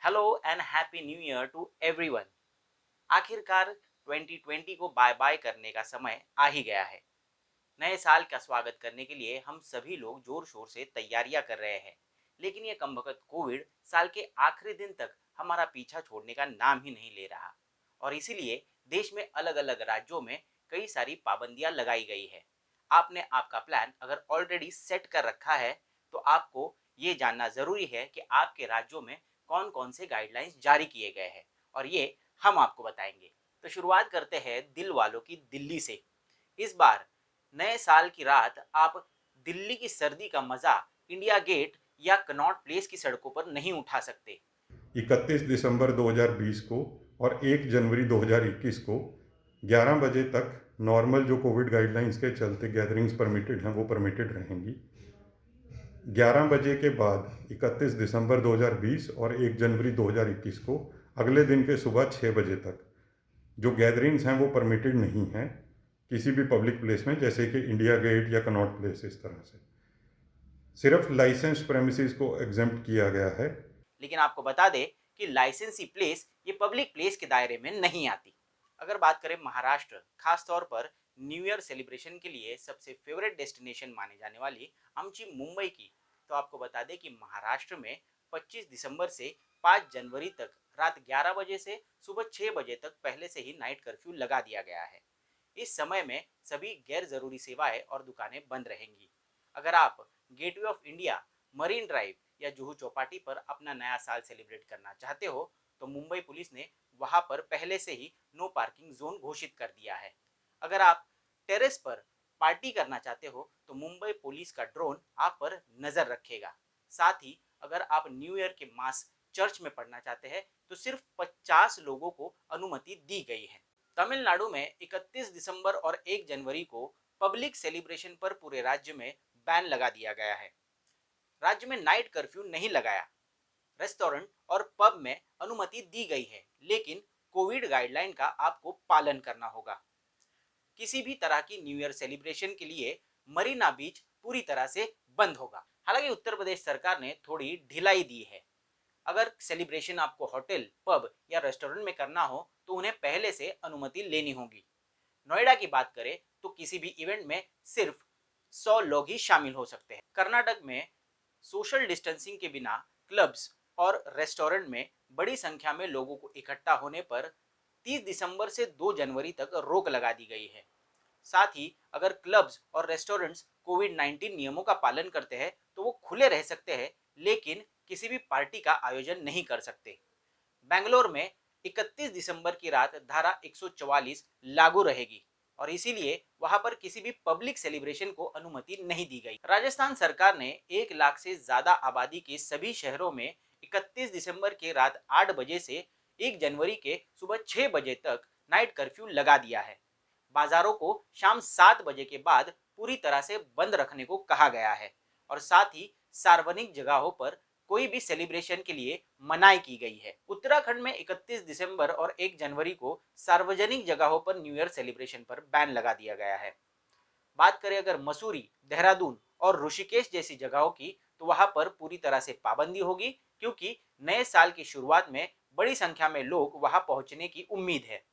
Hello and happy new year to everyone. आखिरकार 2020 को bye bye करने का समय आ ही गया है। नए साल का स्वागत करने के लिए हम सभी लोग जोर शोर से तैयारियां कर रहे हैं, लेकिन ये कमबख्त कोविड साल के आखिरी दिन तक हमारा पीछा छोड़ने का नाम ही नहीं ले रहा। और इसीलिए देश में अलग अलग राज्यों में कई सारी पाबंदियां लगाई गई है। आपने आपका प्लान अगर ऑलरेडी सेट कर रखा है तो आपको ये जानना जरूरी है कि आपके राज्यों में कौन कौन से गाइडलाइंस जारी किए गए हैं, और ये हम आपको बताएंगे। तो शुरुआत करते हैं दिल वालों की दिल्ली से। इस बार नए साल की रात आप दिल्ली की सर्दी का मजा इंडिया गेट या कनॉट प्लेस की सड़कों पर नहीं उठा सकते। 31 दिसंबर 2020 को और 1 जनवरी 2021 को 11 बजे तक नॉर्मल जो कोविड गाइडलाइंस के चलते गैदरिंग्स परमिटेड हैं वो परमिटेड रहेंगी। 11 बजे के बाद 31 दिसंबर 2020 और 1 जनवरी 2021 को अगले दिन के सुबह 6 बजे तक जो गैदरिंग्स हैं वो परमिटेड नहीं हैं किसी भी पब्लिक प्लेस में, जैसे कि इंडिया गेट या कनॉट प्लेस। इस तरह से सिर्फ लाइसेंस प्रेमिसेस को एग्जेम्प्ट किया गया है। लेकिन आपको बता दें कि लाइसेंसी प्लेस ये पब्लिक प्लेस के दायरे में नहीं आती। अगर बात करें महाराष्ट्र, खास तौर पर न्यू ईयर सेलिब्रेशन के लिए सबसे फेवरेट डेस्टिनेशन माने जाने वाली आमची मुंबई की, तो आपको बता दें कि महाराष्ट्र में 25 दिसंबर से 5 जनवरी तक रात 11 बजे से सुबह 6 बजे तक पहले से ही नाइट कर्फ्यू लगा दिया गया है। इस समय में सभी गैर जरूरी सेवाएं और दुकानें बंद रहेंगी। अगर आप gateway of India, marine drive या जुहू चौपाटी पर अपना नया साल सेलिब्रेट करना चाहते हो तो मुंबई पुलिस ने वहां पर पहले से ही नो पार्किंग जोन घोषित कर दिया है। अगर आप टेरेस पर पार्टी करना चाहते हो तो मुंबई पुलिस का ड्रोन आप पर नजर रखेगा। साथ ही अगर आप न्यू ईयर के मास चर्च में पढ़ना चाहते हैं तो सिर्फ 50 लोगों को अनुमति दी गई है। तमिलनाडु में 31 दिसंबर और 1 जनवरी को पब्लिक सेलिब्रेशन पर पूरे राज्य में बैन लगा दिया गया है। राज्य में नाइट कर्फ्यू नहीं लगाया। रेस्टोरेंट और पब में अनुमति दी गई है, लेकिन कोविड गाइडलाइन का आपको पालन करना होगा। किसी भी तरह की न्यू ईयर सेलिब्रेशन के लिए मरीना बीच पूरी तरह से बंद होगा। हालांकि उत्तर प्रदेश सरकार ने थोड़ी ढिलाई दी है। अगर सेलिब्रेशन आपको होटल, पब या रेस्टोरेंट में करना हो तो उन्हें पहले से अनुमति लेनी होगी। नोएडा की बात करें तो किसी भी इवेंट में सिर्फ 100 लोग ही शामिल हो सकते हैं। कर्नाटक में सोशल डिस्टेंसिंग के बिना क्लब्स और रेस्टोरेंट में बड़ी संख्या में लोगों को इकट्ठा होने पर 30 दिसंबर से 2 जनवरी तक रोक लगा दी गई है। साथ ही अगर क्लब्स और रेस्टोरेंट्स कोविड 19 नियमों का पालन करते हैं तो वो खुले रह सकते हैं, लेकिन किसी भी पार्टी का आयोजन नहीं कर सकते। बेंगलोर में 31 दिसंबर की रात धारा 144 लागू रहेगी और इसीलिए वहां पर किसी भी पब्लिक सेलिब्रेशन को अनुमति नहीं दी गई। राजस्थान सरकार ने 1 लाख से ज्यादा आबादी के सभी शहरों में 31 दिसंबर के रात 8 बजे से 1 जनवरी के सुबह 6 बजे तक नाइट कर्फ्यू लगा दिया है। बाजारों को शाम 7 बजे के बाद पूरी तरह से बंद रखने को कहा गया है और साथ ही सार्वजनिक जगहों पर कोई भी सेलिब्रेशन के लिए मनाही की गई है। उत्तराखंड में 31 दिसंबर और 1 जनवरी को सार्वजनिक जगहों पर न्यू ईयर सेलिब्रेशन पर बैन लगा दिया गया है। बात करें अगर मसूरी, देहरादून और ऋषिकेश जैसी जगहों की, तो वहां पर पूरी तरह से पाबंदी होगी, क्योंकि नए साल की शुरुआत में बड़ी संख्या में लोग वहां पहुंचने की उम्मीद है।